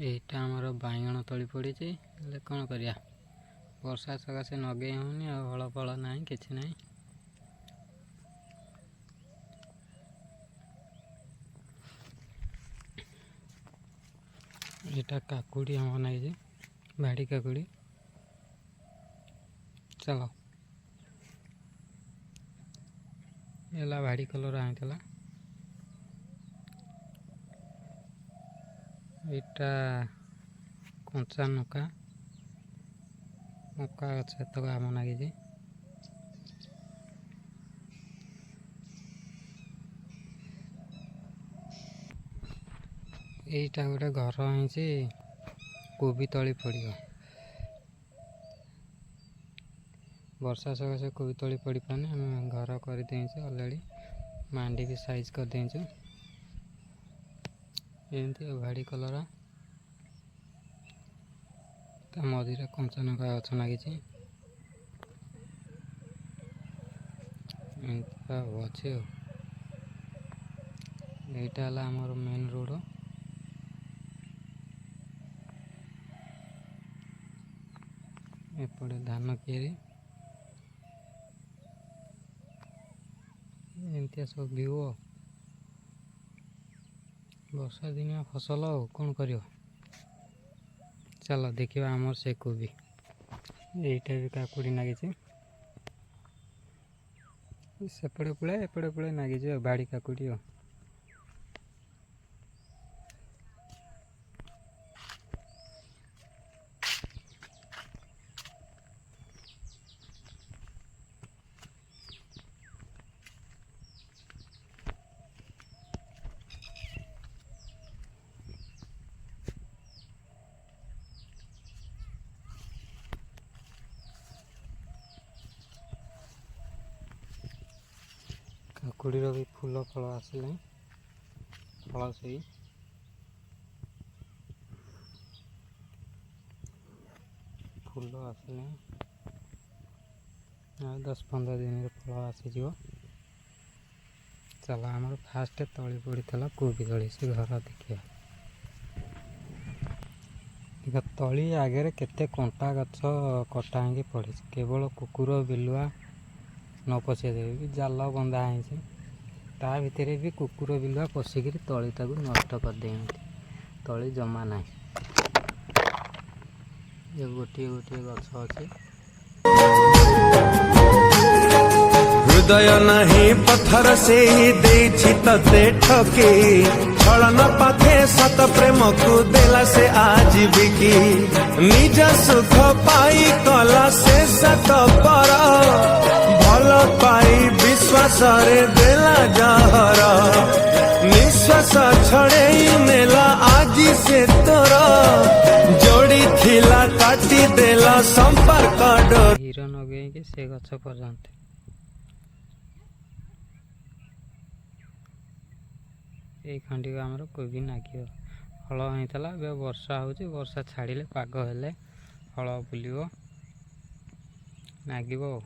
এইটা ଆମର ବାଇଗଣ ତଳି ପଡ଼ିଛି। ହେଲେ କ'ଣ କରିବା, ବର୍ଷା ସକାଶେ ନଗେଇ ହେଉନି, ଆଉ ହଳ ଫଳ ନାହିଁ, କିଛି ନାହିଁ। ଏଇଟା କାକୁଡ଼ି ଆମ ନାଗିଛି, ଭାଡ଼ି କାକୁଡ଼ି। ଚାଲ, ହେଲା ଭାଡ଼ି କଲର ଆଣିଥିଲା। ଏଇଟା କଞ୍ଚା ମକା ଗଛ ଏତକ ଆମ ନାଗିଛି। ଏଇଟା ଗୋଟେ ଘର ହେଇଛି, କୋବି ତଳି ପଡ଼ିବ। ବର୍ଷା ସକାଶେ କୋବି ତଳି ପଡ଼ିପାରୁନି, ଆମେ ଘର କରିଦେଇଛୁ ଅଲରେଡ଼ି, ମାଣ୍ଡି ବି ସାଇଜ୍ କରିଦେଇଛୁ। ଏମିତି ଭାଡ଼ି କଲର, ତା ମଝିରେ କଞ୍ଚା ଲଙ୍କା ଗଛ ଲାଗିଛି। ଏମିତି ଅଛି ଆଉ। ଏଇଟା ହେଲା ଆମର ମେନ୍ ରୋଡ଼। ଏପଟେ ଧାନ କିଆରି, ଏମିତିଆ ସବୁ ଭିଉ। ବର୍ଷା ଦିନିଆ ଫସଲ, ଆଉ କ'ଣ କରିବ। ଚାଲ ଦେଖିବା ଆମର ସେ କୋବି। ଏଇଟା ବି କାକୁଡ଼ି ଲାଗିଛି, ସେପଟେ ପୁଳେ ଏପଟେ ପୁଳେ ଲାଗିଛି ଆଉ, ବାଡ଼ି କାକୁଡ଼ି ଆଉ। କାକୁଡ଼ିର ବି ଫୁଲ ଫଳ ଆସିଲାଣି, ଫଳ ସେଇ ଫୁଲ ଆସିଲାଣି, ଆଉ 10-15 ଦିନରେ ଫଳ ଆସିଯିବ। ଚାଲ, ଆମର ଫାଷ୍ଟ ତଳି ପଡ଼ିଥିଲା କୋବି ତଳି, ସେ ଘର ଦେଖିବା। ତଳି ଆଗରେ କେତେ କଣ୍ଟା ଗଛ କଟା ହେଇକି ପଡ଼ିଛି, କେବଳ କୁକୁର ବିଲୁଆ ନ ପଶିବା ଦେବେ ବି ଜାଲ ବନ୍ଧା ହେଇଛି। ତା ଭିତରେ ବି କୁକୁର ବିଲୁଆ ପଶିକିରି ତଳିଟାକୁ ନଷ୍ଟ କରିଦେଇଛନ୍ତି। ତଳି ଜମା ନାହିଁ, ଏ ଗୋଟିଏ ଗୋଟିଏ ଗଛ ଅଛି। ହୃଦୟ ନାହିଁ ପଥର ସେଇ ଦେଇଛି ତତେ ଠକି, ଛଳନ ପାଖେ ସତ ପ୍ରେମକୁ ଦେଲା ସେ ଆଜି ବିକି। ନିଜ ସୁଖ ପାଇ କଲା ସେ ସତ ପର, ଭଲ ପାଇ ବିଶ୍ୱାସରେ ଦେଲା ଜହର। ନିଶ୍ୱାସ ଛଡ଼େଇ ନେଲା ଆଜି ସେ ତୋର, ଯୋଡ଼ି ଥିଲା କାଟି ଦେଲା ସମ୍ପର୍କ ଡୋର। ହିର ନଗେଇକି ସେ ଗଛ ପର୍ଯ୍ୟନ୍ତ ଏଇ ଖଣ୍ଡିକ ଆମର କୋବି ଲାଗିବ। ହଳ ହେଇଥିଲା, ଏବେ ବର୍ଷା ହେଉଛି, ବର୍ଷା ଛାଡ଼ିଲେ ପାଗ ହେଲେ ହଳ ବୁଲିବ, ଲାଗିବ ଆଉ।